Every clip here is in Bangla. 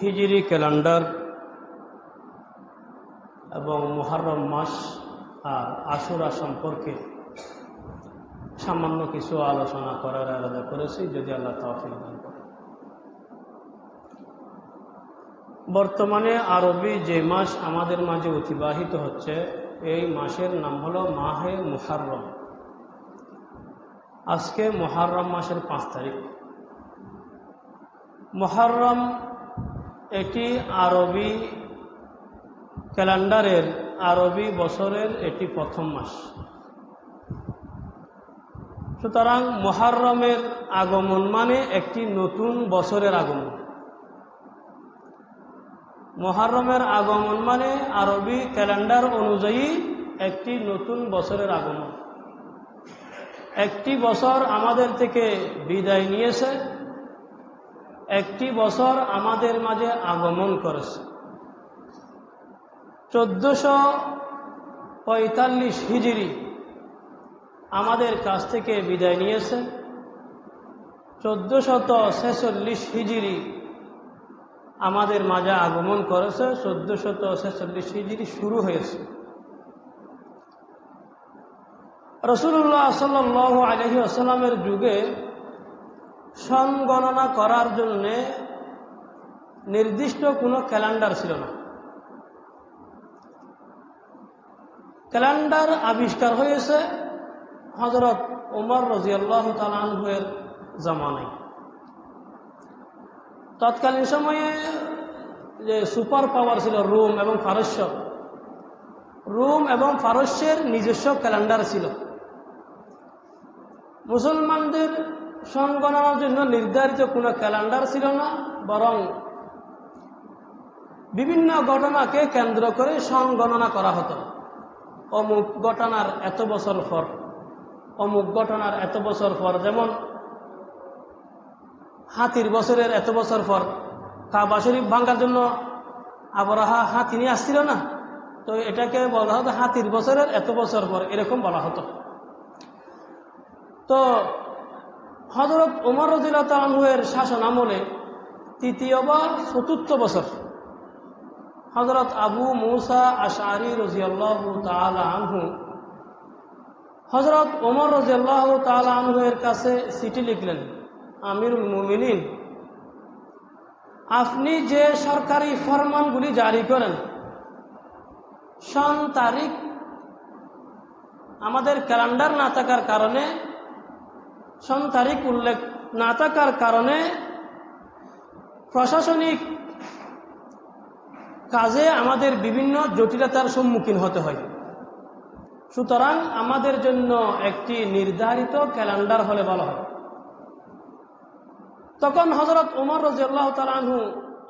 হিজরি ক্যালেন্ডার এবং মুহররম মাস আর আশুরা সম্পর্কে সামান্য কিছু আলোচনা করার আলাদা করেছি, যদি আল্লাহ তৌফিক দান করেন। বর্তমানে আরবি যে মাস আমাদের মাঝে অতিবাহিত হচ্ছে, এই মাসের নাম হলো মাহে মুহররম। আজকে মুহররম মাসের 5 তারিখ। মুহররম এটি আরবি ক্যালেন্ডারের, আরবি বছরের এটি প্রথম মাস। সুতরাং মুহররমের আগমন মানে একটি নতুন বছরের আগমন। মুহররমের আগমন মানে আরবি ক্যালেন্ডার অনুযায়ী একটি নতুন বছরের আগমন। একটি বছর আমাদের থেকে বিদায় নিয়েছে, একটি বছর আমাদের মাঝে আগমন করেছে। 1445 হিজরি আমাদের কাছ থেকে বিদায় নিয়েছে, 1446 হিজরি আমাদের মাঝে আগমন করেছে, 1446 হিজরি শুরু হয়েছে। রাসূলুল্লাহ সাল্লাল্লাহু আলাইহি ওয়াসাল্লামের যুগে সন গণনা করার জন্য নির্দিষ্ট কোনো ক্যালেন্ডার ছিল না। ক্যালেন্ডার আবিষ্কার হয়েছে হযরত ওমর রাদিয়াল্লাহু তাআলা আনহু-এর জামানায়। তৎকালীন সময়ে যে সুপার পাওয়ার ছিল রোম এবং পারস্য, রোম এবং পারস্যের নিজস্ব ক্যালেন্ডার ছিল। মুসলমানদের সন গণনার জন্য নির্ধারিত কোনো ক্যালেন্ডার ছিল না, বরং বিভিন্ন ঘটনাকে কেন্দ্র করে সন গণনা করা হতো। অমুক ঘটনার এত বছর পর, অমুক ঘটনার এত বছর পর, যেমন হাতির বছরের এত বছর পর কাবা শরীফ ভাঙার জন্য আবরাহা হাতি নিয়ে আসছিল না, তো এটাকে বলা হতো হাতির বছরের এত বছর পর, এরকম বলা হতো। তো হযরত ওমর রাদিয়াল্লাহু তাআলা আনহু-এর শাসন আমলে 3য় বা 4র্থ বছর হযরত আবু মুসা আশআরী রাদিয়াল্লাহু তাআলা আনহু হযরত ওমর রাদিয়াল্লাহু তাআলা আনহু-এর কাছে চিঠি লিখলেন, আমিরুল মুমিনিন, আপনি যে সরকারি ফরমানগুলি জারি করেন, সন তারিখ আমাদের ক্যালেন্ডার না থাকার কারণে, সন তারিখ উল্লেখ না থাকার কারণে প্রশাসনিক কাজে আমাদের বিভিন্ন জটিলতার সম্মুখীন হতে হয়। সুতরাং আমাদের জন্য একটি নির্ধারিত ক্যালেন্ডার হলে ভালো হয়। তখন হযরত ওমর রাদিয়াল্লাহু তাআলা আনহু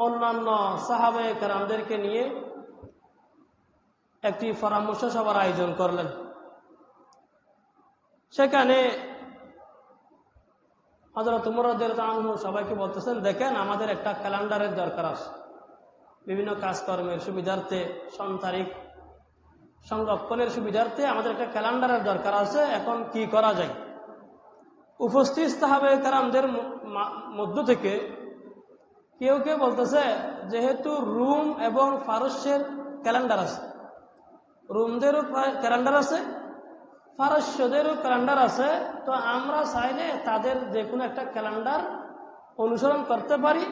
অন্যান্য সাহাবায়ে কেরামদেরকে নিয়ে একটি পরামর্শ সভার আয়োজন করলেন। সেখানে হযরত ওমর রাদিয়াল্লাহু আনহু সবাইকে বলতেছেন, দেখেন, আমাদের একটা ক্যালেন্ডারের দরকার আছে। বিভিন্ন কাজকর্মের সুবিধার্থে, সন তারিখ সংরক্ষণের সুবিধার্থে আমাদের একটা ক্যালেন্ডারের দরকার আছে। এখন কি করা যায়? উপস্থিত সাহাবায়ে কেরামদের মধ্য থেকে কেউ কেউ বলতেছে, যেহেতু রোম এবং পারস্যের ক্যালেন্ডার আছে, রোমদেরও ক্যালেন্ডার আছে, পারস্যদেরও ক্যালেন্ডার আছে, তো আমরা চাইলে তাদের যে কোনো একটা ক্যালেন্ডার অনুসরণ করতে পারি।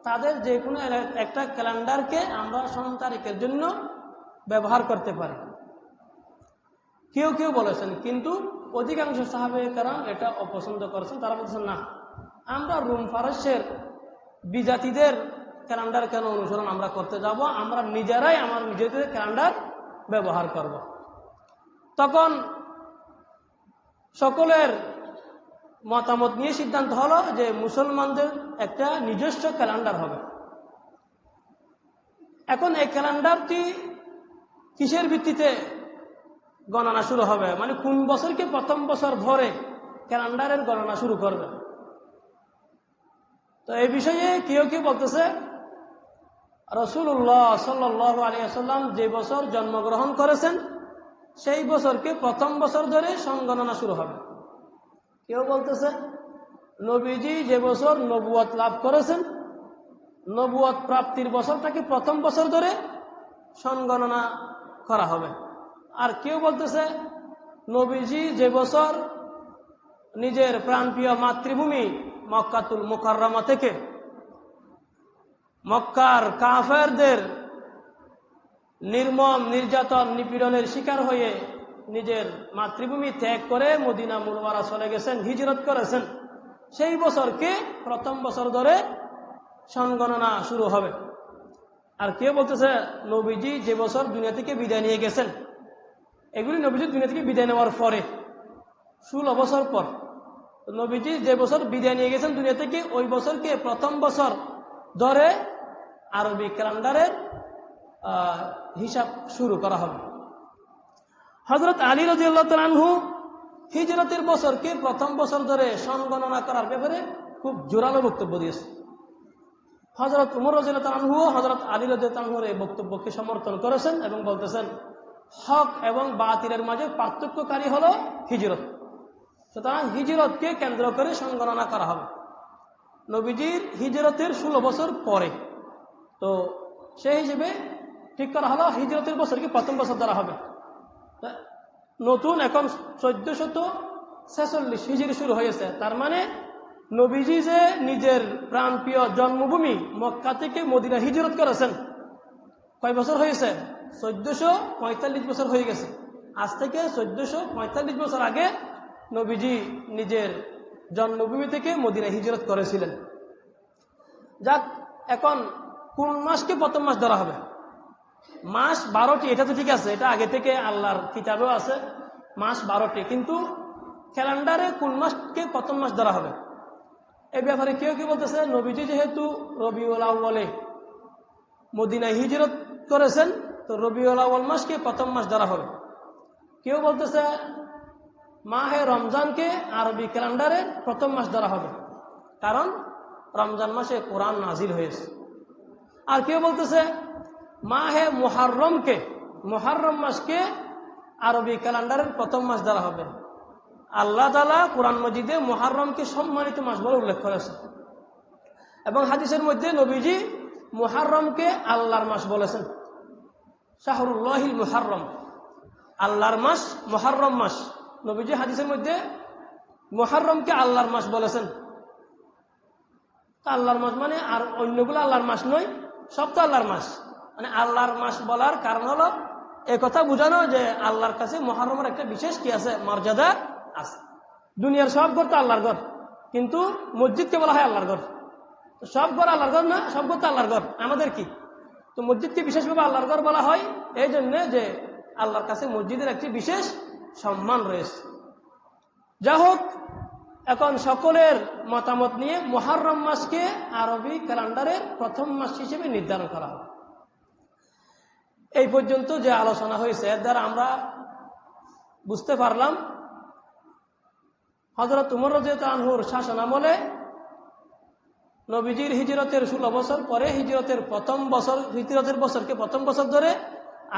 তাদের যে কোনো একটা ক্যালেন্ডারকে আমরা সন তারিখের জন্য ব্যবহার করতে পারি। কেউ কেউ বলেছেন, কিন্তু অধিকাংশ সাহাবায়ে কেরাম এটা অপছন্দ করেছেন। তারা বলছেন, না, আমরা রোম পারস্যের বিজাতিদের ক্যালেন্ডার কেন অনুসরণ আমরা করতে যাব, আমরা নিজেরাই আমার নিজেদের ক্যালেন্ডার ব্যবহার করব। তখন সকলের মতামত নিয়ে সিদ্ধান্ত হলো যে মুসলমানদের একটা নিজস্ব ক্যালেন্ডার হবে। এখন এই ক্যালেন্ডারটি কিসের ভিত্তিতে গণনা শুরু হবে, মানে কোন বছরকে প্রথম বছর ধরে ক্যালেন্ডারের গণনা শুরু করবে? তো এই বিষয়ে কেউ কেউ বলতেছে, রাসূলুল্লাহ সাল্লাল্লাহু আলাইহি ওয়াসাল্লাম যে বছর জন্মগ্রহণ করেছেন সেই বছরকে প্রথম বছর ধরে সংগণনা শুরু হবে। কেউ বলতেছে, নবীজি যে বছর নবুয়ত লাভ করেছেন নবুয়ত প্রাপ্তির বছরটাকে প্রথম বছর ধরে সনগণনা করা হবে। আর কেউ বলতেছে নবীজি যে বছর নিজের প্রাণপ্রিয় মাতৃভূমি মক্কাতুল মুকাররমা থেকে মক্কার কাফেরদের নির্মম নির্যাতন নিপীড়নের শিকার হয়ে নিজের মাতৃভূমি ত্যাগ করে মদিনা মুনওয়ারা চলে গেছেন, হিজরত করেছেন, সেই বছরকে প্রথম বছর ধরে সনগণনা শুরু হবে। আর কেউ বলতেছে নবীজি যে বছর দুনিয়া থেকে বিদায় নিয়ে গেছেন, এগুলি নবীজি দুনিয়া থেকে বিদায় নেওয়ার পরে 16 বছর পর। নবীজি যে বছর বিদায় নিয়ে গেছেন দুনিয়া থেকে, ওই বছরকে প্রথম বছর ধরে আরবি ক্যালেন্ডারের হিসাব শুরু করা হবে। হযরত আলী রাদিয়াল্লাহু তাআলা আনহু হিজরতের বছরকে প্রথম বছর ধরে সনগণনা করার ব্যাপারে খুব জোরালো বক্তব্য দিয়েছে। হযরত উমর রাদিয়াল্লাহু তাআলা আনহু হযরত আলী রাদিয়াল্লাহু তাআলা আনহুর এই বক্তব্যকে সমর্থন করেছেন এবং বলতেছেন হক এবং বাতিলের মাঝে পার্থক্যকারী হলো হিজরত। সুতরাং হিজরতকে কেন্দ্র করে সনগণনা করা হবে নবীজির হিজরতের 16 বছর পরে। তো সেই হিসেবে ঠিক করা হলো হিজরতের বছরকে প্রথম বছর ধরা হবে। নতুন এখন 1446 হিজরি শুরু হয়েছে। তার মানে নবীজি যে নিজের প্রাণপ্রিয় জন্মভূমি মক্কা থেকে মদিনা হিজরত করেছেন, কয় বছর হয়েছে? 1445 বছর হয়ে গেছে। আজ থেকে 1445 বছর আগে নবীজি নিজের জন্মভূমি থেকে মদিনা হিজরত করেছিলেন। যাক, এখন কোন মাসকে প্রথম মাস ধরা হবে? মাস 12টি, এটা তো ঠিক আছে, এটা আগে থেকে আল্লাহর কিতাবেও আছে, মাস 12টি। কিন্তু ক্যালেন্ডারে কোন মাসকে প্রথম মাস ধরা হবে এই ব্যাপারে কেউ কেউ বলতেছে নবীজি যেহেতু রবিউল আউয়ালে মদিনায় হিজরত করেছেন, তো রবিউল আউয়াল মাসকে প্রথম মাস ধরা হবে। কেউ বলতেছে মাহে রমজানকে আরবি ক্যালেন্ডারে প্রথম মাস ধরা হবে, কারণ রমজান মাসে কোরআন নাজিল হয়েছে। আর কেউ বলতেছে মাহে মুহররম মাসকে আরবি ক্যালেন্ডারের প্রথম মাস ধরা হবে। আল্লাহ তাআলা কোরআন মাজিদে মুহররমকে সম্মানিত মাস বলে উল্লেখ করেছে এবং হাদিসের মধ্যে নবীজি মুহররমকে আল্লাহর মাস বলেছেন, শাহরুল্লাহিল মুহররম, আল্লাহর মাস মুহররম মাস। নবীজি হাদিসের মধ্যে মুহররমকে আল্লাহর মাস বলেছেন। আল্লাহর মাস মানে আর অন্যগুলো আল্লাহর মাস নয়, সব তো আল্লাহর মাস। মানে আল্লাহর মাস বলার কারণ হলো এই কথা বোঝানো যে আল্লাহর কাছে মুহররমের একটা বিশেষ কি আছে, মর্যাদা আছে। দুনিয়ার সব ঘর তো আল্লাহর ঘর, কিন্তু মসজিদকে বলা হয় আল্লাহর ঘর। সব ঘর আল্লাহর ঘর না, সব ঘর তো আল্লাহর ঘর। আমাদের কি তো মসজিদকে বিশেষভাবে আল্লাহর ঘর বলা হয় এই জন্য যে আল্লাহর কাছে মসজিদের একটি বিশেষ সম্মান রয়েছে। যা হোক, এখন সকলের মতামত নিয়ে মুহররম মাসকে আরবি ক্যালেন্ডারের প্রথম মাস হিসেবে নির্ধারণ করা হবে। এই পর্যন্ত যে আলোচনা হয়েছে এর দ্বারা আমরা বুঝতে পারলাম হযরত উমর রাদিয়াল্লাহু আনহুর শাসন আমলে নবীজির হিজরতের 16 বছর পরে হিজরতের বছরকে প্রথম বছর ধরে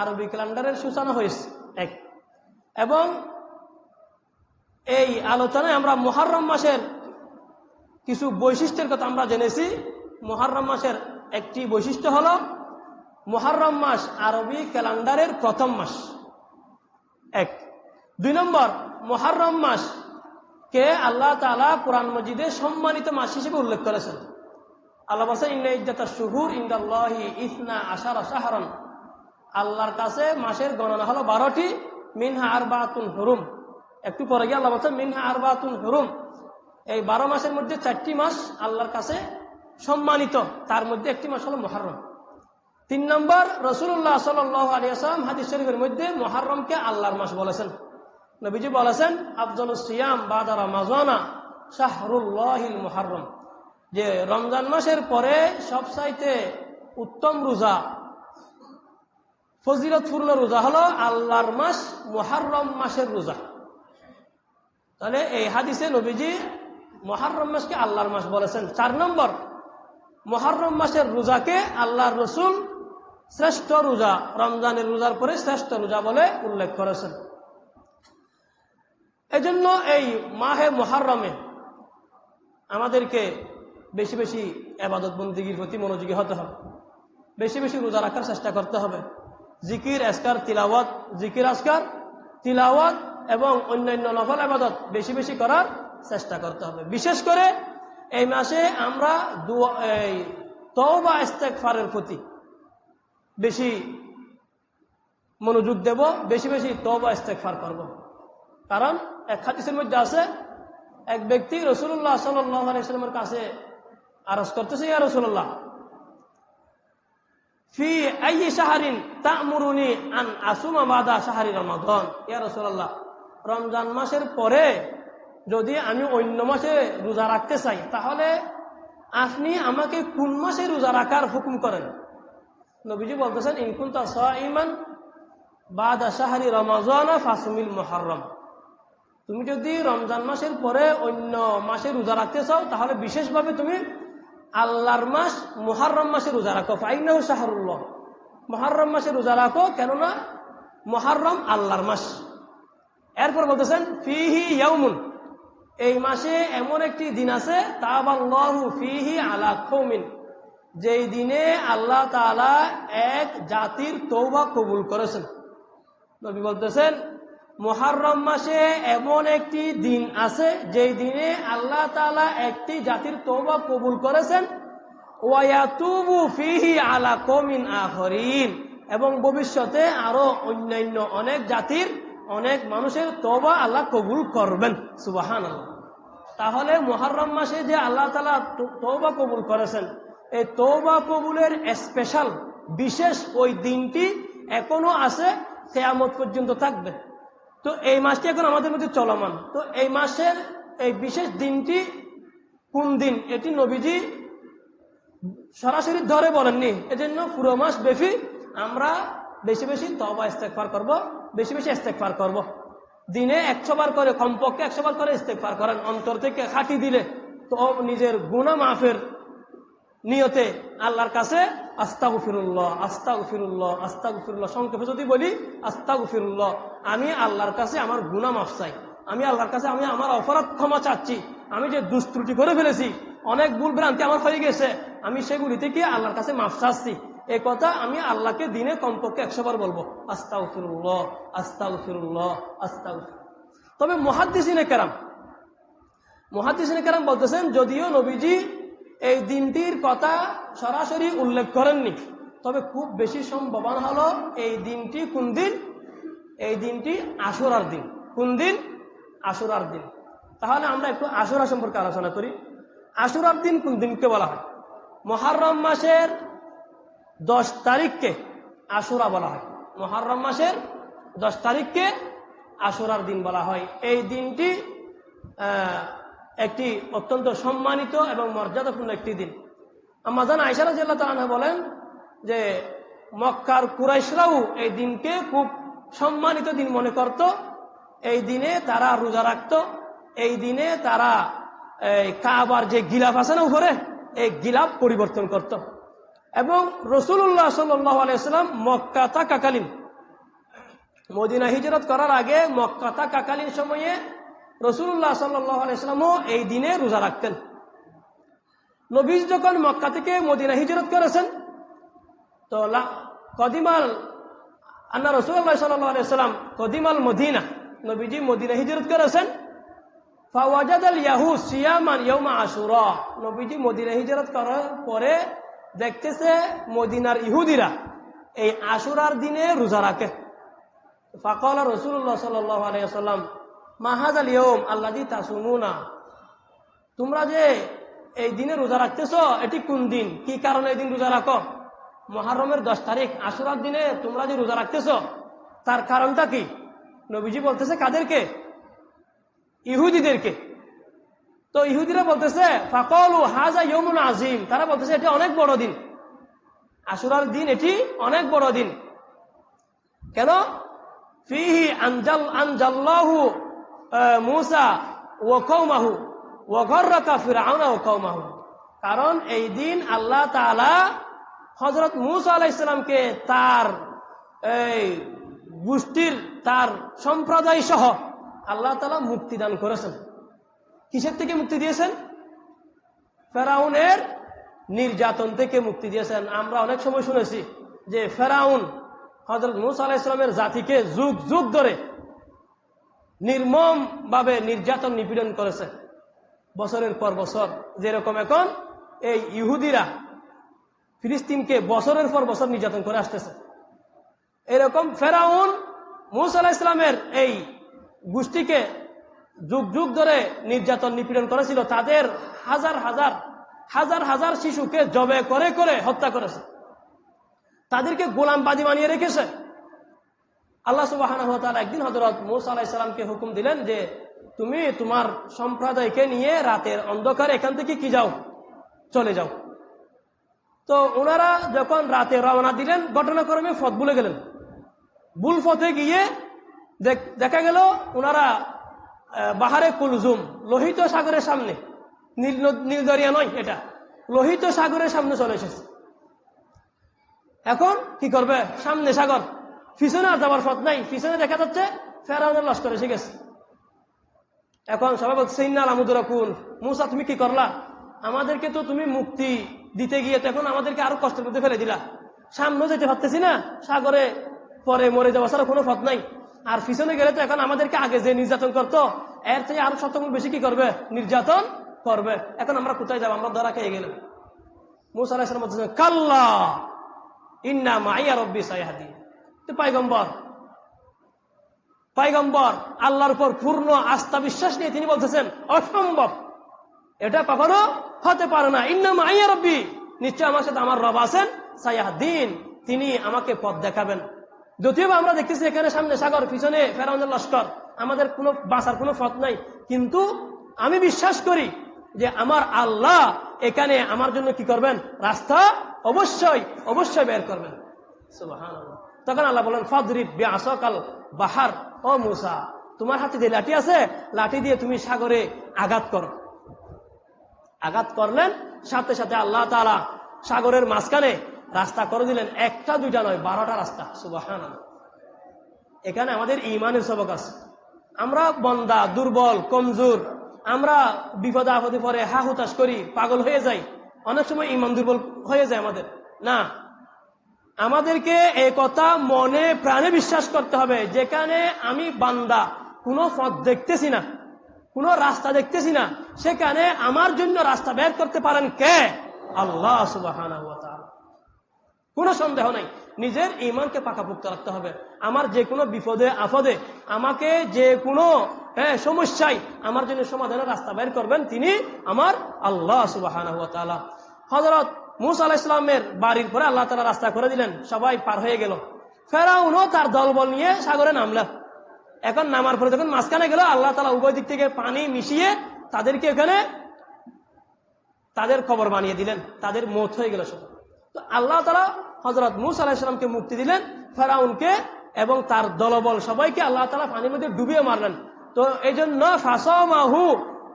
আরবি ক্যালেন্ডারের সূচনা হয়েছে এক। এবং এই আলোচনায় আমরা মুহররম মাসের কিছু বৈশিষ্ট্যের কথা আমরা জেনেছি। মুহররম মাসের একটি বৈশিষ্ট্য হলো মুহররম মাস আরবি ক্যালেন্ডারের প্রথম মাস এক। 2 নম্বর, মুহররম মাস কে আল্লাহ তাআলা কোরআন মাজিদে সম্মানিত মাস হিসেবে উল্লেখ করেছেন। আল্লাহ বলেছেন ইন্না ইদ্দাতাশ শুহুর ইনদাল্লাহি 12 শাহরান, আল্লাহর কাছে মাসের গণনা হলো 12টি, মিনহা আরবাতুন হুরুম। একটু পরে গিয়ে আল্লাহ বলেছেন মিনহা আরবাতুন হুরুম, এই 12 মাসের মধ্যে 4টি মাস আল্লাহর কাছে সম্মানিত, তার মধ্যে একটি মাস হলো মুহররম। 3 নম্বর, রাসূলুল্লাহ সাল্লাল্লাহু আলাইহি ওয়াসাল্লাম হাদিস শরীফের মধ্যে মুহররমকে আল্লাহর মাস বলেছেন। নবীজি বলেছেন আফজালুস সিয়াম বাদা রমাজানা শাহরুল্লাহিল মুহররম, যে রমজান মাসের পরে সবচাইতে উত্তম রোজা, ফজিলতপূর্ণ রোজা হলো আল্লাহর মাস মুহররম মাসের রোজা। তাহলে এই হাদিসে নবীজি মুহররম মাসকে আল্লাহর মাস বলেছেন। 4 নম্বর, মুহররম মাসের রোজাকে আল্লাহর রাসূল শ্রেষ্ঠ রোজা, রমজানের রোজার পরে শ্রেষ্ঠ রোজা বলে উল্লেখ করেছেন। এজন্য এই মাহে মুহররমে আমাদেরকে বেশি বেশি ইবাদত বন্দেগীর প্রতি মনোযোগী হতে হবে, বেশি বেশি রোজা রাখার চেষ্টা করতে হবে, জিকির আজকার তিলাওয়াত, জিকির আজকার তিলাওয়াত এবং অন্যান্য নফল ইবাদত বেশি বেশি করার চেষ্টা করতে হবে। বিশেষ করে এই মাসে আমরা তওবা ইস্তেগফারের প্রতি বেশি মনোযোগ দেব, বেশি বেশি তওবা ইস্তেগফার করব। কারণ এক হাদিসের মধ্যে আছে, এক ব্যক্তি রাসূলুল্লাহ সাল্লাল্লাহু আলাইহি ওয়াসাল্লামের কাছে আরজ করতেছে, ইয়া রাসূলুল্লাহ, ফি আইয়ি শাহরিন তা'মুরুনি আন আসুমা বাদা শাহরি রমাদান। ইয়া রাসূলুল্লাহ, রমজান মাসের পরে যদি আমি অন্য মাসে রোজা রাখতে চাই, তাহলে আপনি আমাকে কোন মাসে রোজা রাখার হুকুম করেন? নবীজি বলতেছেন, ইন কুনতা সাইমান বাদা শাহরি রমাদান ফাসুমিল মুহররম। তুমি যদি রমজান মাসের পরে অন্য মাসে রোজা রাখতে চাও, তাহলে বিশেষভাবে তুমি আল্লাহর মাস মুহররম মাসে রোজা রাখো। ফাইন্নাহু শাহরুল্লাহ, মুহররম মাসে রোজা রাখো, কেননা মুহররম আল্লাহর মাস। এরপর বলতেছেন, ফিহি ইয়াউমুন, এই মাসে এমন একটি দিন আছে, তাবাল্লাহু ফিহি আলা কওমিন, যেই দিনে আল্লাহ তাআলা এক জাতির তওবা কবুল করেছেন। নবী বলতেছেন, মুহররম মাসে এমন একটি দিন আছে, যেই দিনে আল্লাহ তাআলা একটি জাতির তওবা কবুল করেছেন, ওয়া ইয়াতুবু ফিহি আলা কওমিন আখরিন, এবং ভবিষ্যতে আরো অন্যান্য অনেক জাতির অনেক মানুষের তওবা আল্লাহ কবুল করবেন। সুবহানাল্লাহ। তাহলে মুহররম মাসে যে আল্লাহ তাআলা তওবা কবুল করেছেন, এই তওবা কবুলের স্পেশাল বিশেষ ওই দিনটি এখনো আছে, কিয়ামত পর্যন্ত থাকবে। তো এই মাসটি এখন আমাদের মধ্যে চলমান। তো এই মাসের এই বিশেষ দিনটি কোন দিন, এটি নবীজি সরাসরি ধরে বলেননি। এজন্য পুরো মাস ব্যাপী আমরা বেশি বেশি তওবা ইস্তেগফার করব, বেশি বেশি ইস্তেগফার করব। দিনে 100 বার করে, কমপক্ষে 100 বার করে ইস্তেগফার করেন। অন্তর থেকে খাঁটি দিলে তো নিজের গুনাহ মাফের নিয়তে আল্লাহর কাছে আস্তাগফিরুল্লাহ আস্তাগফিরুল্লাহ আস্তাগফিরুল্লাহ, সংক্ষেপে যদি বলি আস্তাগফিরুল্লাহ, আমি আল্লাহর কাছে আমার গুনাহ মাফ চাই, আমি আল্লাহর কাছে আমি আমার অপরাধ ক্ষমা চাচ্ছি, আমি যে দুষ্ত্রুটি করে ফেলেছি, অনেক ভুল ভ্রান্তি আমার হয়ে গেছে, আমি সেগুলি থেকে আল্লাহর কাছে মাফ চাচ্ছি। এই কথা আমি আল্লাহকে দিনে কমপক্ষে 100 বার বলবো, আস্তাগফিরুল্লাহ আস্তাগফিরুল্লাহ আস্তাগফিরুল্লাহ। তবে মুহাদ্দিসিনে কেরাম বলতেছেন, যদিও নবীজি এই দিনটির কথা সরাসরি উল্লেখ করেননি, তবে খুব বেশি সম্ভাবনা হলো এই দিনটি কোন দিন? এই দিনটি আশুরার দিন। কোন দিন? আশুরার দিন। তাহলে আমরা একটু আশুরা সম্পর্কে আলোচনা করি। আশুরার দিন কোন দিনকে বলা হয়? মুহররম মাসের 10 তারিখকে আশুরা বলা হয়। মুহররম মাসের 10 তারিখকে আশুরার দিন বলা হয়। এই দিনটি একটি অত্যন্ত সম্মানিত এবং মর্যাদাপূর্ণ একটি দিন। আম্মা জান আয়েশা রাদিয়াল্লাহু তাআলা আনহা বলেন যে মক্কার কুরাইশরাও এই দিনকে খুব সম্মানিত দিন মনে করত। এই দিনে তারা রোজা রাখত, এই দিনে তারা কাবার যে গিলাফ আছে না উপরে, এই গিলাফ পরিবর্তন করত। এবং রাসূলুল্লাহ সাল্লাল্লাহু আলাইহি ওয়াসাল্লাম মক্কা থাকাকালীন, মদিনা হিজরত করার আগে মক্কা থাকাকালীন সময়ে রাসূলুল্লাহ সাল্লাল্লাহু আলাইহি ওয়াসাল্লামও এই দিনে রোজা রাখতেন। নবী যখন মক্কা থেকে মদিনা হিজরত করেছেন, তো কদিমাল আন্না রাসূলুল্লাহ সাল্লাল্লাহু আলাইহি ওয়াসাল্লাম কদিমাল মদিনা, নবীজি মদিনা হিজরত করেছেন। ফাওয়াজাদাল ইয়াহুদ সিয়ামান ইয়াউমা আশুরা, নবীজি মদিনা হিজরত করার পরে দেখতেছে মদিনার ইহুদিরা এই আশুরার দিনে রোজা রাখে। ফাকালা রাসূলুল্লাহ সাল্লাল্লাহু আলাইহি ওয়াসাল্লাম মা হাযাল ইয়াউম আল্লাযী তাসুমুনা, তোমরা যে এই দিনে রোজা রাখতেছো, এটি কোন দিন, কি কারণে এই দিন রোজা রাখো? মুহররমের 10 তারিখ আশুরার দিনে তোমরা যে রোজা রাখতেছো, তার কারণটা কি? নবীজি বলতেছে কাদেরকে? ইহুদিদেরকে। তো ইহুদিরা বলতেছে ফাকালু হাযা ইয়াউমুন আযীম, তারা বলতেছে এটি অনেক বড় দিন, আশুরার দিন এটি অনেক বড় দিন। কেন? ফিহি আনজাল্লাহু মূসা ওয়া কওমাহু ওয়া গররাকা ফিরআউনা ওয়া কওমাহু, কারণ এই দিন আল্লাহ তাআলা হযরত মূসা আলাইহিস সালামকে তার এই গোষ্ঠীর, তার সম্প্রদায় সহ আল্লাহ তাআলা মুক্তি দান করেছেন। কিসের থেকে মুক্তি দিয়েছেন? ফেরাউনের নির্যাতন থেকে মুক্তি দিয়েছেন। আমরা অনেক সময় শুনেছি যে ফেরাউন হযরত মূসা আলাইহিস সালামের জাতিকে যুগ যুগ ধরে নির্মম ভাবে নির্যাতন নিপীড়ন করেছে, বছরের পর বছর। যেরকম এখন এই ইহুদিরা ফিলিস্তিনকে বছরের পর বছর নির্যাতন করে আসতেছে, এরকম ফেরাউন মূসা আলাইহিস সালামের এই গোষ্ঠীকে যুগ যুগ ধরে নির্যাতন নিপীড়ন করেছিল। তাদের হাজার হাজার হাজার হাজার শিশুকে জবে করে করে হত্যা করেছে, তাদেরকে গোলামবাদী বানিয়ে রেখেছে। আল্লাহ সুবহানাহু ওয়া তাআলা একদিন হযরত মূসা আলাইহিস সালামকে হুকুম দিলেন যে তুমি তোমার সম্প্রদায়কে নিয়ে রাতের অন্ধকারে এখান থেকে কি যাও, চলে যাও। তো ওনারা যখন রাতে রওনা দিলেন, ঘটনাক্রমে পথ ভুলে গেলেন। ভুল পথে গিয়ে দেখা গেল ওনারা বাহারে কুলজুম, লোহিত সাগরের সামনে, নীল দরিয়া নয়, এটা লোহিত সাগরের সামনে চলে এসেছে। এখন কি করবে? সামনে সাগর, পিছনে আর যাবার পথ নাই। পিছনে দেখা যাচ্ছে ফেরাউনের লস্কর এসে গেছে। এখন সবাই বলছে ইন্নাল আমুদরাকুন, মূসা তুমি কি করলা? আমাদেরকে তো তুমি মুক্তি দিতে গিয়ে তো এখন আমাদেরকে আরো কষ্টের মধ্যে ফেলে দিলা। সামনে যেতে পারতেছি না, সাগরে পরে মরে যাওয়া ছাড়া কোনো পথ নাই। আর পিছনে গেলে তো এখন আমাদেরকে আগে যে নির্যাতন করতো এর থেকে আরো শতগুণ বেশি কি করবে? নির্যাতন করবে। এখন আমরা কোথায় যাবো? আমরা ধরা খেয়ে গেলাম। মূসা আলাইহিস সালাম বলছেন কাল্লা ইন্না মাইয়া রব্বি সায়াহদিন। তো পয়গম্বর আল্লাহর উপর পূর্ণ আস্থা বিশ্বাস নিয়ে তিনি বলতেছেন অসম্ভব, এটা কখনো হতে পারে না। ইন্না মাইয়া রব্বি, নিশ্চয় আমার সাথে আমার রব আছেন, সায়াহদিন, তিনি আমাকে পথ দেখাবেন। যদিও আমরা দেখতেছি এখানে সামনে সাগর, পিছনে ফেরাউনের লস্কর, আমাদের কোনো বাঁচার কোনো পথ নাই, কিন্তু আমি বিশ্বাস করি যে আমার আল্লাহ এখানে আমার জন্য কি করবেন? রাস্তা অবশ্যই অবশ্যই বের করবেন। সুবহানাল্লাহ। তখন আল্লাহ বলেন ফাদরিব বিআসাকাল বাহার, ও মূসা তোমার হাতে যে লাঠি আছে, লাঠি দিয়ে তুমি সাগরে আঘাত করো। আঘাত করলেন, সাথে সাথে আল্লাহ তাআলা সাগরের মাঝখানে রাস্তা করে দিলেন। একটা দুইটা নয়, 12টা রাস্তা। সুবহানাল্লাহ। এখানে আমাদের ঈমানের সবক আছে। আমরা বান্দা, দুর্বল, কমজোর, আমরা বিপদে আপদে পরে হা হুতাশ করি, পাগল হয়ে যাই। অনেক সময় ঈমান দুর্বল হয়ে যায় আমাদের। না, আমাদেরকে এই কথা মনে প্রাণে বিশ্বাস করতে হবে, যেখানে আমি বান্দা কোনো পথ দেখতেছি না, কোনো রাস্তা দেখতেছি না, সেখানে আমার জন্য রাস্তা বের করতে পারেন কে? আল্লাহ সুবহানাহু ওয়া তাআলা। কোনো সন্দেহ নাই, নিজের ঈমানকে পাকাপোক্ত রাখতে হবে। আমার যে কোনো বিপদে আপদে, আমাকে যে কোনো সমস্যায় আমার জন্য সমাধানের রাস্তা বের করবেন তিনি আমার আল্লাহ সুবহানাহু ওয়া তাআলা। হযরত মূসা আলাইহিস সালামের বাড়ির পরে আল্লাহ তাআলা রাস্তা করে দিলেন, সবাই পার হয়ে গেল। ফেরাউনও তার দলবল নিয়ে সাগরে নামল। এখন নামার পরে যখন মাঝখানে গেল, আল্লাহ তাআলা উভয় দিক থেকে পানি মিশিয়ে তাদেরকে এখানে তাদের কবর বানিয়ে দিলেন, তাদের মওত হয়ে গেল সব। তো আল্লাহ তাআলা হযরত মূসা আলাইহিস সালামকে মুক্তি দিলেন, ফেরাউনকে এবং তার দলবল সবাইকে আল্লাহ তাআলা পানির মধ্যে ডুবিয়ে মারলেন। তো এই জন্য ফাসামাহু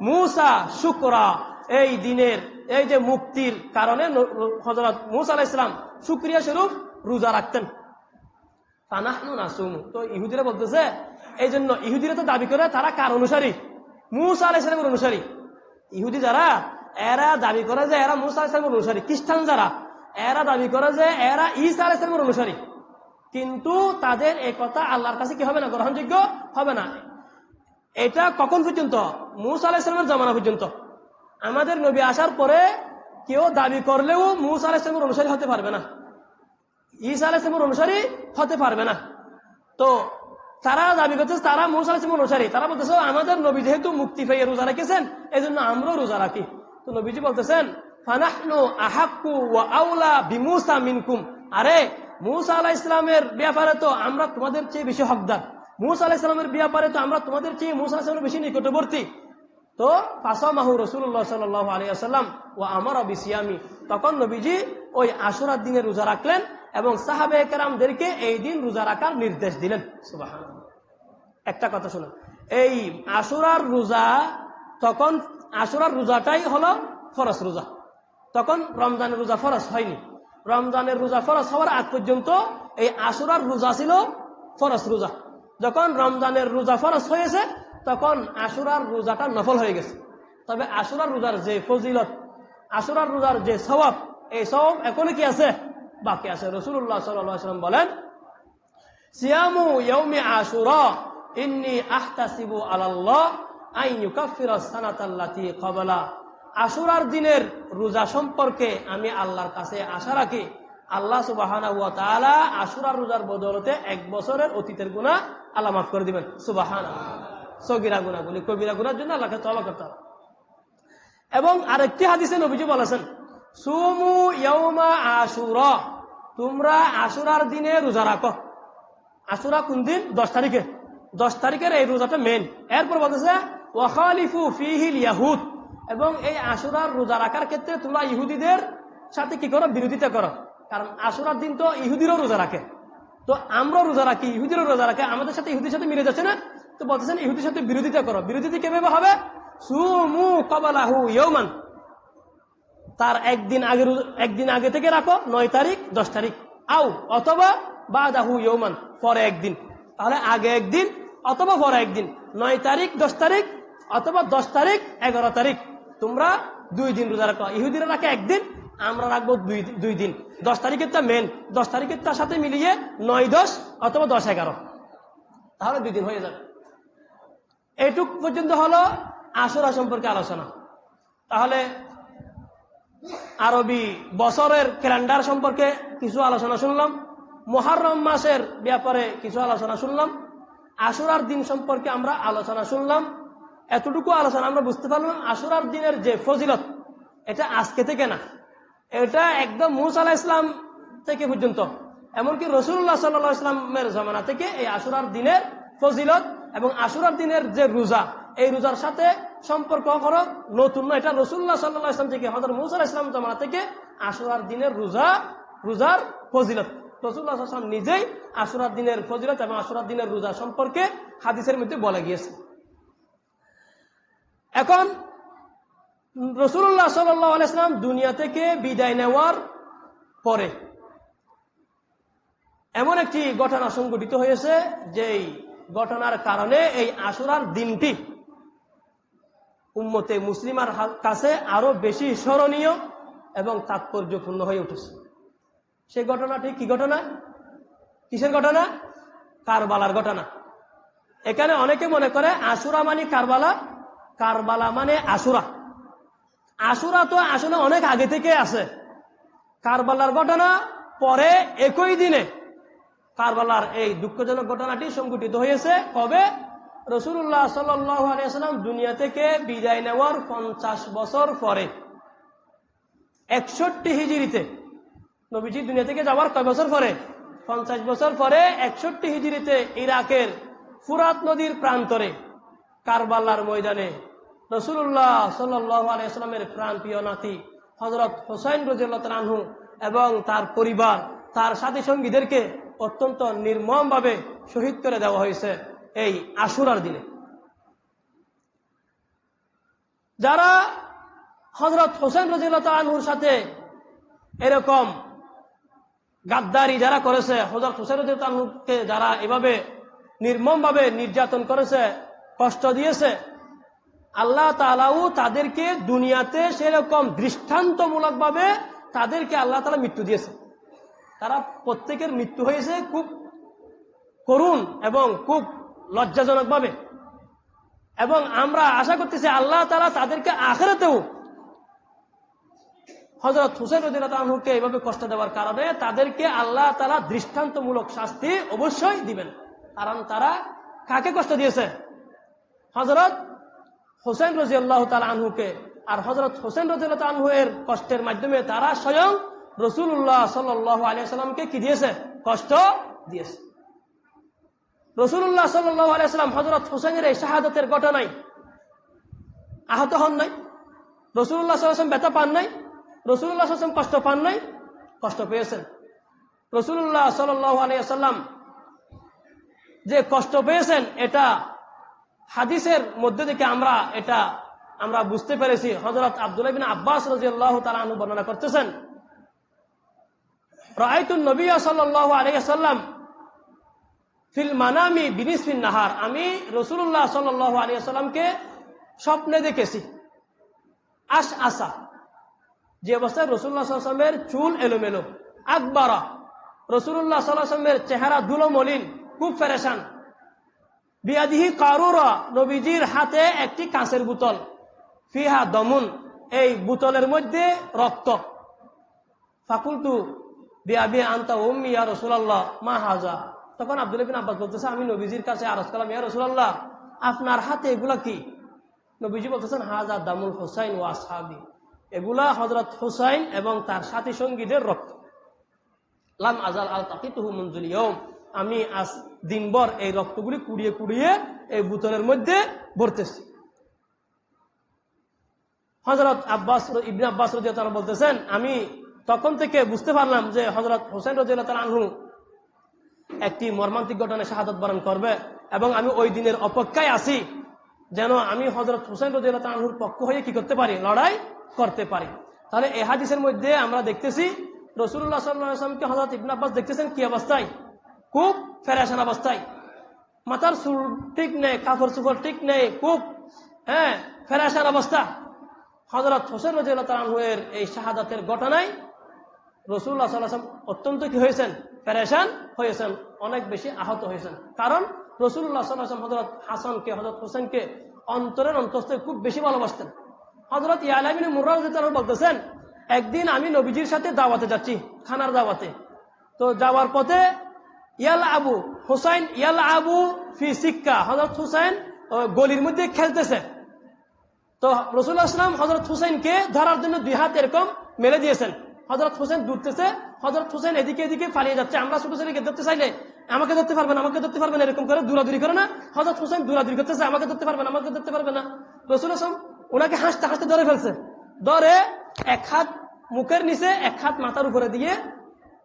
মূসা শুকরা, এই দিনের এই যে মুক্তির কারণে হযরত মূসা আলাইহিস সালাম শুকরিয়া স্বরূপ রোজা রাখতেন। ফানাহনু নাসুমু। তো ইহুদিরা বলতেছে, এই জন্য ইহুদিরা তো দাবি করে তারা কার অনুসারী? মূসা আলাইহিস সালামের অনুসারী। ইহুদি যারা, এরা দাবি করে যে এরা মূসা আলাইহিস সালামের অনুসারী। খ্রিস্টান যারা, এরা দাবি করে যে এরা ঈসা আলাইহিস সালামের অনুসারী। কিন্তু তাদের এই কথা আল্লাহর কাছে কি হবে না? গ্রহণযোগ্য হবে না। এটা কখন পর্যন্ত? মূসা আলাইহিস সালামের জামানা পর্যন্ত। আমাদের নবী আসার পরে কেউ দাবি করলেও মূসা আলাইহিস সালামের অনুসারী হতে পারবে না, ঈসা আলাইহিস সালামের অনুসারী হতে পারবে না। তো তারা দাবি করতেছে তারা মূসা আলাইহিস সালামের অনুসারী। তারা বলতেছে আমাদের নবী যেহেতু মুক্তি পেয়ে রোজা রেখেছেন, এই জন্য আমরাও রোজা রাখি। তো নবীজি বলতেছেন ফানাহনু আহাক্কু ওয়া আউলা বিমূসা মিনকুম। আরে মূসা আলাইহিস সালামের ব্যাপারে তো আমরা তোমাদের চেয়ে বেশি হকদার। মূসা আলাইহিস সালামের ব্যাপারে তো আমরা তোমাদের চেয়ে মূসা আলাইহিস সালামের বেশি নিকটবর্তী। তো ফাসামাহু রাসূলুল্লাহ সাল্লাল্লাহু আলাইহি ওয়াসাল্লাম ওয়া আমারা বিসিয়ামি। তখন নবীজি ওই আশুরার দিনে রোজা রাখলেন এবং সাহাবায়ে কেরামদেরকে এই দিন রোজা রাখার নির্দেশ দিলেন। সুবহানাল্লাহ। একটা কথা শুনুন, এই আশুরার রোজা, তখন আশুরার রোজাটাই হলো ফরজ রোজা। তখন রমজানের রোজা ফরজ হয়নি। রমজানের রোজা ফরজ হওয়ার আগ পর্যন্ত এই আশুরার রোজা ছিল ফরজ রোজা। যখন রমজানের রোজা ফরজ হয়েছে, তখন আশুরার রোজাটা নফল হয়ে গেছে। তবে আশুরার রোজার যে ফজিলত, আশুরার রোজার যে সওয়াব, এই সওয়াব এখনো কি আছে? বাকি আছে। রাসূলুল্লাহ সাল্লাল্লাহু আলাইহি ওয়াসাল্লাম বলেন, সিয়ামু ইয়াউমি আশুরা ইন্নী আহতাসিবু আলাল্লাহ আন ইউকাফফিরা সানাতাল্লাতী ক্বাবলা। আশুরার দিনের রোজা সম্পর্কে আমি আল্লাহর কাছে আশা রাখি, আল্লাহ সুবহানাহু ওয়া তাআলা আশুরার রোজার বদৌলতে 1 বছরের অতীতের গুনাহ আল্লাহ মাফ করে দিবেন। সুবহানাল্লাহ। সগীরা গুনাহগুলি, কবিরা গুনার জন্য আল্লাহকে তওবা করতে হবে। এবং আরেকটি হাদিসে নবীজি বলেছেন, সুমু ইয়াউমা আশুরা, তোমরা আশুরার দিনে রোজা রাখো। আশুরা কোন দিন? 10 তারিখে। 10 তারিখের এই রোজাটা মেন। এরপর বলতেছে ওয়াখালিফু ফিহিল ইয়াহুদ, এবং এই আশুরার রোজা রাখার ক্ষেত্রে তোমরা ইহুদিদের সাথে কি করো? বিরোধিতা করো। কারণ আশুরার দিন তো ইহুদিরও রোজা রাখে, তো আমরা রোজা রাখি, ইহুদিরও রোজা রাখে, আমাদের সাথে ইহুদির সাথে মিলে যাচ্ছে না? তো বলতেছেন ইহুদির সাথে বিরোধিতা করো। বিরোধিতা কিভাবে হবে? সুমু ক্বাবলাহু ইয়াওমান, তার একদিন আগে থেকে রাখো, 9 তারিখ 10 তারিখ, আও অথবা বাদাহু ইয়াওমান, পরে একদিন। তাহলে আগে একদিন অথবা পরে একদিন, 9 তারিখ 10 তারিখ অথবা 10 তারিখ 11 তারিখ, তোমরা 2 দিন রোজা রাখো। ইহুদিরা রাখে একদিন, আমরা রাখবো 2 দিন। 10 তারিখেরটা মেন, 10 তারিখের তার সাথে মিলিয়ে 9-10 অথবা 10-11, তাহলে 2 দিন হয়ে যাবে। এইটুক পর্যন্ত হলো আশুরা সম্পর্কে আলোচনা। তাহলে আরবি বছরের ক্যালেন্ডার সম্পর্কে কিছু আলোচনা শুনলাম, মুহররম মাসের ব্যাপারে কিছু আলোচনা শুনলাম, আশুরার দিন সম্পর্কে আমরা আলোচনা শুনলাম। এতটুকু আলোচনা আমরা বুঝতে পারলাম আশুরার দিনের যে ফজিলত, এটা আজকে থেকে না, এটা একদম মুসা আলাইহিস সালাম থেকে পর্যন্ত, এমনকি রাসূলুল্লাহ সাল্লাল্লাহু আলাইহি ওয়াসাল্লামের জামানা থেকে এই আশুরার দিনের ফজিলত এবং আশুরার দিনের যে রোজা, এই রোজার সাথে সম্পর্ক করো নতুন না। এটা রাসূলুল্লাহ সাল্লাল্লাহু আলাইহি ওয়াসাল্লাম থেকে, হযরত মুসা আলাইহিস সালাম জামানা থেকে আশুরার দিনের রোজার ফজিলত, রাসূলুল্লাহ সাল্লাল্লাহু আলাইহি ওয়াসাল্লাম নিজেই আশুরার দিনের ফজিলত এবং আশুরার দিনের রোজা সম্পর্কে হাদিসের মধ্যে বলে গিয়েছে। এখন রাসূলুল্লাহ সাল্লাল্লাহু আলাইহি ওয়াসাল্লাম দুনিয়া থেকে বিদায় নেওয়ার পরে এমন একটি ঘটনা সংঘটিত হয়েছে, যেই ঘটনার কারণে এই আশুরার দিনটি উম্মতে মুসলিমার কাছে আরো বেশি স্মরণীয় এবং তাৎপর্যপূর্ণ হয়ে উঠেছে। সেই ঘটনাটি কি ঘটনা? কিসের ঘটনা? কারবালার ঘটনা। এখানে অনেকে মনে করে আশুরা মানে কারবালা, কারবালা মানে আশুরা। আশুরা তো আসলে অনেক আগে থেকে আছে। কারবালার ঘটনা পরে একই দিনে কারবালার এই দুঃখজনক ঘটনাটি সংঘটিত হয়েছে। কবে? রাসূলুল্লাহ সাল্লাল্লাহু আলাইহি ওয়াসাল্লাম দুনিয়া থেকে বিদায় নেওয়ার 50 বছর পরে, 61 হিজরিতে। নবীজি দুনিয়া থেকে যাওয়ার কয় বছর পরে? 50 বছর পরে 61 হিজরিতে ইরাকের ফুরাত নদীর প্রান্তরে কারবালার ময়দানে রাসূলুল্লাহ সাল্লাল্লাহু আলাইহি ওয়াসাল্লামের প্রাণপ্রিয় নাতি হযরত হুসাইন রাদিয়াল্লাহু তাআলা আনহু এবং তার পরিবার, তার সাথী সঙ্গীদেরকে অত্যন্ত নির্মমভাবে শহীদ করে দেওয়া হয়েছে এই আশুরার দিনে। যারা হযরত হুসাইন রাদিয়াল্লাহু তাআলা আনহুর সাথে এরকম গাদ্দারি যারা করেছে, হযরত হুসাইন রাদিয়াল্লাহু তাআলা আনহুকে যারা এভাবে নির্মমভাবে নির্যাতন করেছে, কষ্ট দিয়েছে, আল্লাহ তাআলাও তাদেরকে দুনিয়াতে সেরকম দৃষ্টান্তমূলকভাবে তাদেরকে আল্লাহ তাআলা মৃত্যু দিয়েছে। তারা প্রত্যেকের মৃত্যু হয়েছে খুব করুণ এবং খুব লজ্জাজনক ভাবে। এবং আমরা আশা করতেছি আল্লাহ তাআলা তাদেরকে আখিরাতেও হযরত হুসাইন রাদিয়াল্লাহু আনহুকে এইভাবে কষ্ট দেওয়ার কারণে তাদেরকে আল্লাহ তাআলা দৃষ্টান্তমূলক শাস্তি অবশ্যই দিবেন। কারণ তারা কাকে কষ্ট দিয়েছে? হযরত হুসাইন রাদিয়াল্লাহু তাআলা আনহুকে। আর হযরত হুসাইন রাদিয়াল্লাহু তাআলা আনহু এর কষ্টের মাধ্যমে তারা স্বয়ং রাসূলুল্লাহ সাল্লাল্লাহু আলাইহি ওয়াসাল্লামকে কি দিয়েছে? কষ্ট দিয়েছে। রাসূলুল্লাহ সাল্লাল্লাহু আলাইহি ওয়াসাল্লাম হযরত হুসাইনের এই শাহাদাতের ঘটনায় আহত হন নাই। রাসূলুল্লাহ সাল্লাল্লাহু আলাইহি ওয়াসাল্লাম ব্যথা পান নাই। রাসূলুল্লাহ সাল্লাল্লাহু আলাইহি ওয়াসাল্লাম কষ্ট পান নাই, কষ্ট পেয়েছেন। রাসূলুল্লাহ সাল্লাল্লাহু আলাইহি ওয়াসাল্লাম যে কষ্ট পেয়েছেন এটা হাদিসের মধ্যে থেকে আমরা বুঝতে পেরেছি। হযরত আব্দুল্লাহ ইবনে আব্বাস রাদিয়াল্লাহু তাআলা আনহু বর্ণনা করতেছেন, রাআইতুন নবী সাল্লাল্লাহু আলাইহি ওয়াসাল্লাম ফিল মানামি বিনিসফিন নাহার, আমি রাসূলুল্লাহ সাল্লাল্লাহু আলাইহি ওয়াসাল্লামকে স্বপ্নে দেখেছি। আশআসা, যে অবস্থায় রাসূলুল্লাহ সাল্লাল্লাহু আলাইহি ওয়াসাল্লামের চুল এলোমেলো, আকবারা, রাসূলুল্লাহ সাল্লাল্লাহু আলাইহি ওয়াসাল্লামের চেহারা ধুলো মলিন, খুব পেরেশান। বিয়াদিহি কারুরা, নবীজির হাতে একটি কাঁচের বোতল, ফিহা দমুন, এই বোতলের মধ্যে রক্ত। ফাকুলতু বিআবি আনতা উম্মি ইয়া রাসূলুল্লাহ মা হাযা। তখন আব্দুল্লাহ বিন আব্বাস বলতেছে, আমি নবীজির কাছে আরজ করলাম, ইয়া রাসূলুল্লাহ, আপনার হাতে এগুলা কি? নবীজি বলতেছেন, হাযা দামুল হুসাইন ওয়া আসহাবি, এগুলা হযরত হুসাইন এবং তার সাথী সঙ্গীদের রক্ত। লাম আজাল আলতাকিতুহু মুনযুল ইয়াউম, আমি আজ দিনভর এই রক্তগুলি কুড়িয়ে কুড়িয়ে এই বোতলের মধ্যে ভরতেছি। হযরত ইবনে আব্বাস রাদিয়াল্লাহু তাআলা বলতেছেন, আমি তখন থেকে বুঝতে পারলাম যে হযরত হুসাইন রাদিয়াল্লাহু তাআলা আনহু একটি মর্মান্তিক ঘটনায় শাহাদাত বরণ করবে, এবং আমি ওই দিনের অপেক্ষায় আছি যেন আমি হযরত হুসাইন রাদিয়াল্লাহু তাআলা আনহুর পক্ষ হয়ে কি করতে পারি, লড়াই করতে পারি। তাহলে এই হাদিসের মধ্যে আমরা দেখতেছি রাসূলুল্লাহ সাল্লাল্লাহু আলাইহি ওয়াসাল্লামকে হযরত ইবনে আব্বাস দেখতেছেন কি অবস্থায়, খুব ফেরেশান অবস্থায়, মাথার চুল ঠিক নেই, কাপড় চোপড় ঠিক নেই, খুব ফেরেশান অবস্থা। হযরত হুসাইন রাদিয়াল্লাহু তাআলা আনহু এর এই শাহাদাতের ঘটনায় রাসূলুল্লাহ সাল্লাল্লাহু আলাইহি ওয়াসাল্লাম অত্যন্ত কি হয়েছেন, ফেরেশান হয়েছেন, অনেক বেশি আহত হয়েছেন। কারণ রাসূলুল্লাহ সাল্লাল্লাহু আলাইহি ওয়াসাল্লাম হযরত হাসানকে, হযরত হুসাইনকে অন্তরের অন্তঃস্থলে খুব বেশি ভালোবাসতেন। হযরত ইয়ালা ইবনে মুররা রাদিয়াল্লাহু তাআলা বলতেছেন, একদিন আমি নবীজির সাথে দাওয়াতে যাচ্ছি, খানার দাওয়াতে। তো যাওয়ার পথে ইয়াল আবু ফি সিক্কা, হযরত হুসাইন গলির মধ্যে খেলতেছে। তো রাসূলুল্লাহ সাল্লাল্লাহু আলাইহি ওয়াসাল্লাম হযরত হুসাইনকে ধরার জন্য দুই হাত এরকম মেলে দিয়েছেন। হযরত হুসাইন দৌড়তেছে, হযরত হুসাইন এদিকে এদিকে পালিয়ে যাচ্ছে। আমরা ছোট ছেলেকে ধরতে চাইলে আমাকে ধরতে পারবেন, আমাকে ধরতে পারবেন, এরকম করে দৌড়াদৌড়ি করে না, হযরত হুসাইন দৌড়াদৌড়ি করতেছে, আমাকে ধরতে পারবেন, আমাকে ধরতে পারবে না। রাসূলুল্লাহ সাল্লাল্লাহু আলাইহি ওয়াসাল্লাম ওনাকে হাসতে হাসতে ধরে ফেলছে। ধরে এক হাত মুখের নিচে, এক হাত মাথার উপরে দিয়ে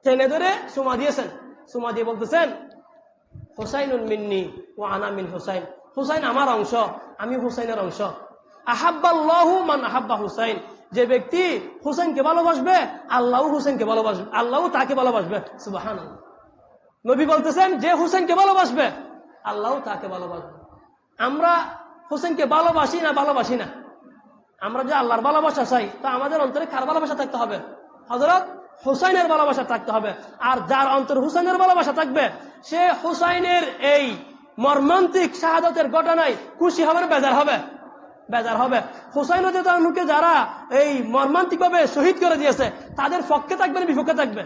টেনে ধরে সুমা দিয়েছেন। সুমা দিয়ে বলতেছেন, হুসাইনুন মিন্নি ওয়া আনা মিন হুসাইন, হুসাইন আমার অংশ, আমি হুসাইনের অংশ। আহাব্বাল্লাহু মান আহাব্বা হুসাইন, যে ব্যক্তি হুসাইনকে ভালোবাসবে আল্লাহও হুসাইনকে ভালোবাসবে, আল্লাহও তাকে ভালোবাসবে। সুবহানাল্লাহ। নবী বলতেছেন, যে হুসাইনকে ভালোবাসবে আল্লাহও তাকে ভালোবাসবে। আমরা হুসাইনকে ভালোবাসি না, ভালোবাসি না। আমরা যে আল্লাহর ভালোবাসা চাই, তা আমাদের অন্তরে কার ভালোবাসা থাকতে হবে? হযরত হুসাইনের ভালোবাসা থাকতে হবে। আর যার অন্তরে হুসাইনের ভালোবাসা থাকবে, সে হুসাইনের এই মর্মান্তিক শাহাদাতের ঘটনায় খুশি হবে না বেজার হবে? বেজার হবে। হুসাইন রাদিয়াল্লাহু আনহুকে যারা এই মর্মান্তিক ভাবে শহীদ করে দিয়েছে, তাদের পক্ষে থাকবে না বিপক্ষে থাকবে?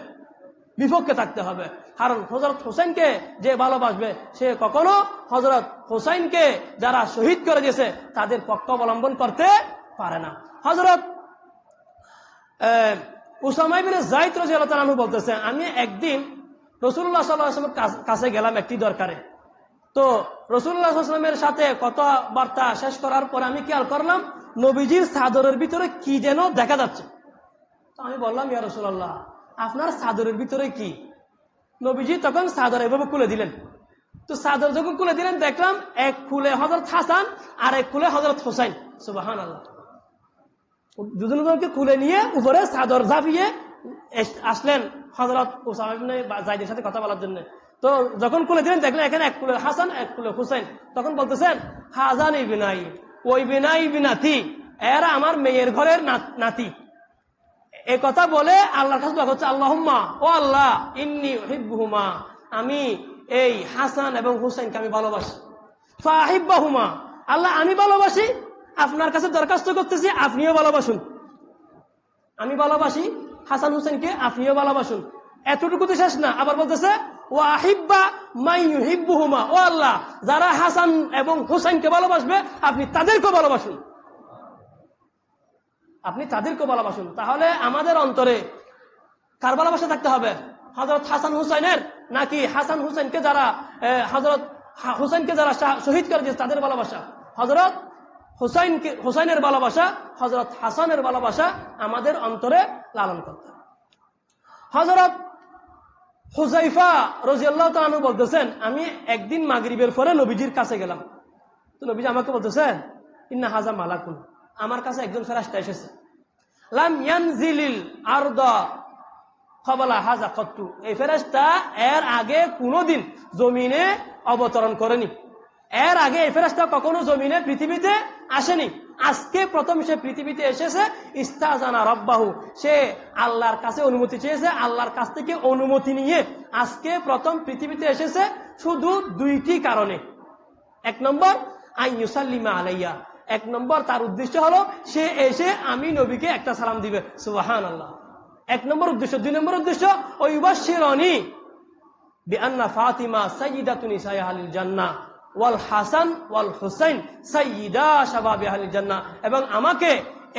বিপক্ষে থাকতে হবে। কারণ হযরত হুসাইনকে যে ভালোবাসবে, সে কখনো হযরত হুসাইনকে যারা শহীদ করে দিয়েছে তাদের পক্ষ অবলম্বন করতে পারে না। হযরত উসামা ইবনে যায়েদ রাদিয়াল্লাহু তাআলা আনহু বলতেছে, আমি একদিন রাসূলুল্লাহ সাল্লাল্লাহু আলাইহি ওয়াসাল্লামের কাছে গেলাম একটি দরকারে। তো রাসূলুল্লাহ সাল্লাল্লাহু আলাইহি ওয়াসাল্লামের সাথে কথাবার্তা শেষ করার পরে আমি খেয়াল করলাম নবীজির চাদরের ভিতরে কি যেন দেখা যাচ্ছে। তো আমি বললাম, ইয়া রাসূলুল্লাহ, আপনার চাদরের ভিতরে কি? নবীজি তখন চাদর এভাবে খুলে দিলেন। তো চাদর যখন খুলে দিলেন, দেখলাম এক খুলে হযরত হাসান আর এক খুলে হযরত হুসাইন। সুবহানাল্লাহ। দুজনকে খুলে নিয়ে উপরে চাদর ঝাঁপিয়ে আসলেন হযরত উসামা ইবনে যায়েদের সাথে কথা বলার জন্য। তো যখন খুলে দিলেন, দেখলেন এখানে এক কুলে হাসান, এক কুলে হুসাইন। তখন বলতেছেন, হাজান ইবনাই ওই বিনাই বিনাতি, এরা আমার মেয়ের ঘরের নাতি। এ কথা বলে আল্লাহর কাছে দোয়া করছে, আল্লাহুম্মা, ও আল্লাহ, ইন্নী উহিব্বুহুমা, আমি এই হাসান এবং হুসাইনকে আমি ভালোবাসি। ফাহিব্বাহুমা, আল্লাহ আমি ভালোবাসি, আপনার কাছে দরখাস্ত করতেছি আপনিও ভালোবাসুন। আমি ভালোবাসি হাসান হুসাইনকে, আপনিও ভালোবাসুন। এতটুকু তো শেষ না, আবার বলতেছে ওয়াহিব্বা মান ইউহিব্বুহুমা, ও আল্লাহ, যারা হাসান এবং হুসাইনকে ভালোবাসবে আপনি তাদেরকে ভালোবাসুন, আপনি তাদেরকে ভালোবাসুন। তাহলে আমাদের অন্তরে কার ভালোবাসা থাকতে হবে? হযরত হাসান হুসাইনের, নাকি হাসান হুসাইনকে যারা হযরত হুসাইনকে যারা শহীদ করে দিয়েছে তাদের ভালোবাসা? হযরত হুসাইনের ভালোবাসা, হযরত হাসানের ভালোবাসা আমাদের অন্তরে লালন করতে হবে। হযরত হুযায়ফা রাদিয়াল্লাহু তাআলা আনহু বলতেছেন, আমি একদিন মাগরিবের পরে নবীজির কাছে গেলাম। তো নবীজি আমাকে বলতেছেন, ইন্না হাযা মালাকুন, আমার কাছে একজন ফেরেশতা এসেছে। লাম ইয়ানজিলিল আরদা ক্বাবলা হাযা কত্তু, এই ফেরেশতা এর আগে কোনোদিন জমিনে অবতরণ করেনি, এর আগে এই ফেরেশতা কখনো জমিনে পৃথিবীতে আসেনি। আজকে প্রথম সে পৃথিবীতে এসেছে। ইস্তাজানা রাব্বাহু, সে আল্লাহর কাছে অনুমতি চেয়েছে, আল্লাহর কাছ থেকে অনুমতি নিয়ে আজকে প্রথম পৃথিবীতে এসেছে শুধু দুইটি কারণে। এক নম্বর আইয়ুসাল্লিমা আলাইয়া, এক নম্বর তার উদ্দেশ্য হলো সে এসে আমি নবীকে একটা সালাম দিবে, সুবহানাল্লাহ, এক নম্বর উদ্দেশ্য। দুই নম্বর উদ্দেশ্য ওয়াইবাশশিরানি বিআন্না ফাতিমা সাইয়্যিদাতু নিসাই আহলিল জান্নাহ ওয়াল হাসান ওয়াল হুসাইন সাইয়্যিদা শাবাবি আহলিল জান্নাহ, এবং আমাকে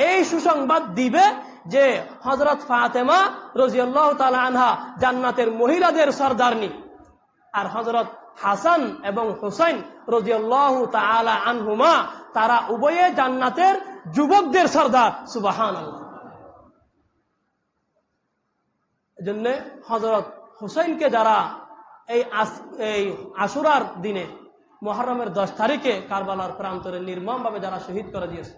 এই সুসংবাদ দিবে যে হযরত ফাতেমা রাদিয়াল্লাহু তাআলা আনহা জান্নাতের মহিলাদের সরদারনি, আর হযরত হাসান এবং হুসাইন রাদিয়াল্লাহু তাআলা আনহুমা তারা উভয়ে জান্নাতের যুবকদের সরদার, সুবহানাল্লাহ। এজন্য হযরত হুসাইনকে যারা এই আশুরার দিনে মুহররমের 10 তারিখে কারবালার প্রান্তরে নির্মমভাবে যারা শহীদ করে দিয়েছে,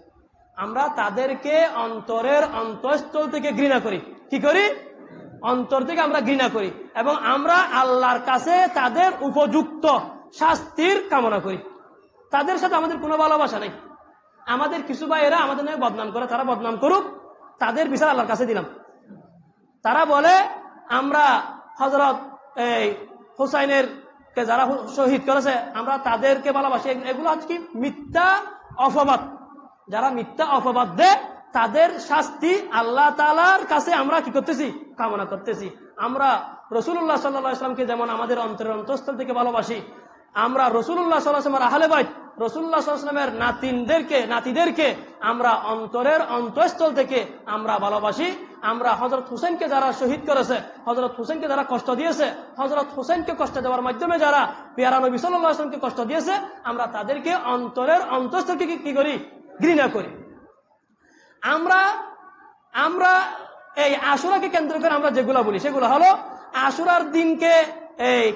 আমরা তাদেরকে অন্তরের অন্তঃস্থল থেকে ঘৃণা করি। কি করি? অন্তর থেকে আমরা ঘৃণা করি, এবং আমরা আল্লাহর কাছে তাদের উপযুক্ত শাস্তির কামনা করি। তাদের সাথে আমাদের কোনো ভালোবাসা নেই। আমাদের কিছু ভাইয়েরা আমাদের নামে বদনাম করে, তারা বদনাম করুক, তাদের বিচার আল্লাহর কাছে দিলাম। তারা বলে আমরা হযরত হুসাইনের কে যারা শহীদ করেছে আমরা তাদেরকে ভালোবাসি। এগুলো আজকে মিথ্যা অপবাদ। যারা মিথ্যা অপবাদ দেয় তাদের শাস্তি আল্লাহ তাআলার কাছে আমরা কি করতেছি? কামনা করতেছি। আমরা রাসূলুল্লাহ সাল্লাল্লাহু আলাইহি ওয়াসাল্লামকে যেমন আমাদের অন্তরের অন্তঃস্থল থেকে ভালোবাসি, আমরা রাসূলুল্লাহ সাল্লাল্লাহু আলাইহি ওয়াসাল্লামের আহলে বাইত, রাসূলুল্লাহ সাল্লাল্লাহু আলাইহি ওয়াসাল্লামের নাতিদেরকে আমরা অন্তরের অন্তঃস্থল থেকে আমরা ভালোবাসি। আমরা হযরত হুসাইনকে যারা শহীদ করেছে, হযরত হুসাইনকে যারা কষ্ট দিয়েছে, হযরত হুসাইনকে কষ্ট দেওয়ার মাধ্যমে যারা পেয়ারা নবী সাল্লাল্লাহু আলাইহি ওয়াসাল্লামকে কষ্ট দিয়েছে, আমরা তাদেরকে অন্তরের অন্তঃস্থল থেকে কি করি? ঘৃণা করি। আমরা এই আশুরাকে কেন্দ্র করে আমরা যেগুলো বলি সেগুলো হলো আশুরার দিনকে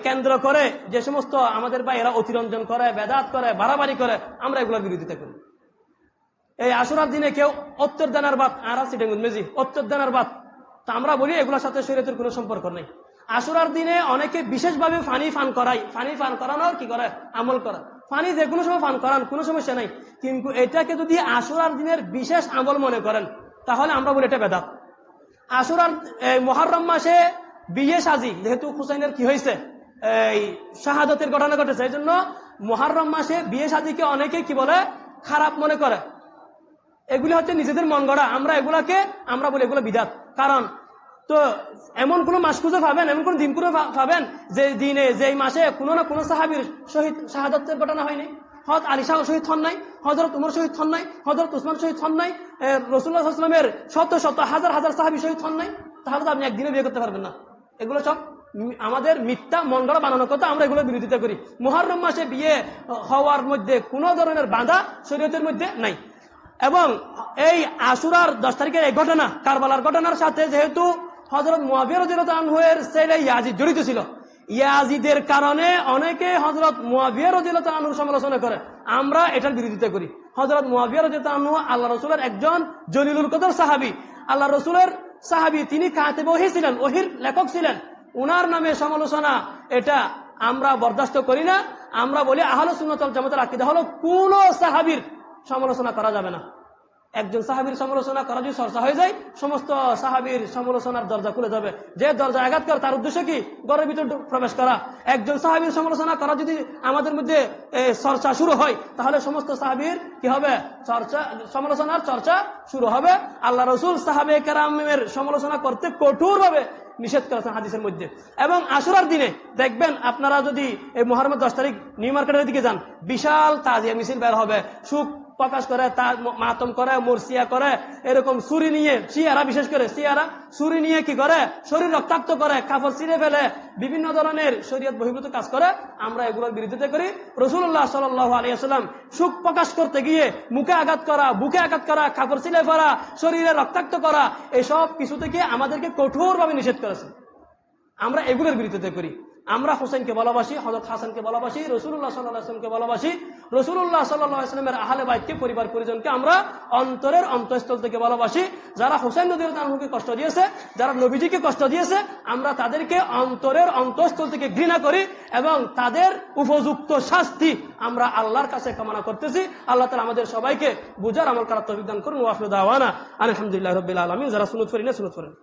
কেন্দ্র করে যে সমস্ত আমাদের ভাইয়েরা অতিরঞ্জন করে, বেদাত করে, বাড়াবাড়ি করে, আমরা এগুলোর বিরোধিতা করি। এই আশুরার দিনে কেউ অত্তর দানার ভাত আর মেজি অত্তর দানার ভাত, তা আমরা বলি এগুলোর সাথে শরীয়তের কোনো সম্পর্ক নেই। আশুরার দিনে অনেকে বিশেষভাবে পানি পান করানোর কি করে? আমল করে। পানি যে কোনো সময় পান করান, কোনো সমস্যা নাই, কিন্তু এটাকে যদি আশুরার দিনের বিশেষ আমল মনে করেন তাহলে আমরা বলি এটা বেদাত। আশুরার মুহররম মাসে বিয়ে সাজি, যেহেতু হুসাইনের কি হয়েছে এই শাহাদাতের ঘটনা ঘটেছে, এই জন্য মুহররম মাসে বিয়ে সাজিকে অনেকে কি বলে? খারাপ মনে করে। এগুলি হচ্ছে নিজেদের মন গড়া। আমরা বলি এগুলো বিদাত। কারণ তো এমন কোন মাস খুঁজে পাবেন, এমন কোন দিন খুঁজে পাবেন যে দিনে যেই মাসে কোনো না কোনো সাহাবীর শহীদ শাহাদাতের ঘটনা হয়নি। হযরত আলী শাহ শহীদ হন নাই, হযরত উমর শহীদ হন নাই, হযরত উসমান শহীদ হন নাই, রাসূলুল্লাহ সাল্লাল্লাহু আলাইহি ওয়াসাল্লামের শত শত হাজার হাজার সাহাবী শহীদ হন নাই। তাহলে তো আপনি একদিনে বিয়ে করতে পারবেন না। এগুলো সব আমাদের মিথ্যা মন গড়া বানানোর কথা, আমরা এগুলো বিরোধিতা করি। মুহররম মাসে বিয়ে হওয়ার মধ্যে কোনো ধরনের বাধা শরীয়তের মধ্যে নাই। এবং এই আশুরার 10 তারিখের এই ঘটনা, কারবালার ঘটনার সাথে যেহেতু হযরত মুআবিয়া রাদিয়াল্লাহু আনহু এর ছেলে ইয়াজিদ জড়িত ছিল, ইয়াজিদের কারণে অনেকে হযরত মুআবিয়া রাদিয়াল্লাহু আনহুর সমালোচনা করে। আমরা এটার বিরোধিতা করি। হযরত মুআবিয়া রাদিয়াল্লাহু আনহু আল্লাহ রাসূলের একজন জলিলুল কদর সাহাবী, আল্লাহ রাসূলের সাহাবী, তিনি কাতিব ওহী ছিলেন, ওহীর লেখক ছিলেন। উনার নামে সমালোচনা এটা আমরা বরদাস্ত করি না। আমরা বলি আহলে সুন্নাত ওয়াল জামাতের আকীদা হলো কোন সাহাবীর সমালোচনা করা যাবে না। একজন সাহাবীর সমালোচনা করা যদি চর্চা হয়ে যায়, সমস্ত সাহাবীর সমালোচনার দরজা খুলে যাবে। যে দরজা আঘাত করে তার উদ্দেশ্য কি? ঘরের ভিতর প্রবেশ করা। একজন সাহাবীর সমালোচনা করা যদি আমাদের মধ্যে চর্চা শুরু হয়, তাহলে সমস্ত সাহাবীর কি হবে? সমালোচনার চর্চা শুরু হবে। আল্লাহ রাসূল সাহাবে কেরামের সমালোচনা করতে কঠোরভাবে নিষেধ করেছেন হাদিসের মধ্যে। এবং আশুরার দিনে দেখবেন, আপনারা যদি এই মুহররমের 10 তারিখ নিউ মার্কেটের দিকে যান, বিশাল তাজিয়া মিছিল বের হবে, সুখ প্রকাশ করে, মাতম করে, মুরসিয়া করে, এরকম ছুরি নিয়ে, শিয়ারা বিশেষ করে শিয়ারা ছুরি নিয়ে কি করে? শরীর রক্তাক্ত করে, কাপড় ছিঁড়ে ফেলে, বিভিন্ন ধরনের শরীয়ত বহির্ভূত কাজ করে। আমরা এগুলোর বিরোধিতা করি। রাসূলুল্লাহ সাল্লাল্লাহু আলাইহি ওয়াসাল্লাম সুখ প্রকাশ করতে গিয়ে মুখে আঘাত করা, বুকে আঘাত করা, কাপড় ছিঁড়ে ফেলা, শরীরে রক্তাক্ত করা, এসব কিছু থেকে আমাদেরকে কঠোরভাবে নিষেধ করেছে। আমরা এগুলোর বিরোধিতা করি। আমরা হোসেনকে ভালোবাসি, হযরত হাসানকে ভালোবাসি, রাসূলুল্লাহ সাল্লাল্লাহু আলাইহি ওয়াসাল্লামকে ভালোবাসি, রাসূলুল্লাহ সাল্লাল্লাহু আলাইহি ওয়াসাল্লামের আহলে বাইতকে, পরিবার পরিজনকে আমরা অন্তরের অন্তঃস্থল থেকে ভালোবাসি। যারা হোসেন রাদিয়াল্লাহু আনহুকে কষ্ট দিয়েছে, যারা নবীজিকে কষ্ট দিয়েছে, আমরা তাদেরকে অন্তরের অন্তঃস্থল থেকে ঘৃণা করি এবং তাদের উপযুক্ত শাস্তি আমরা আল্লাহর কাছে কামনা করতেছি। আল্লাহ তাআলা আমাদের সবাইকে বুঝার আমল করার তৌফিক দান করুন। ওয়া আখিরু দাওয়ানা আলহামদুলিল্লাহি রাব্বিল আলামিন। যারা সুন্নাত পড়েন সুন্নাত পড়েন।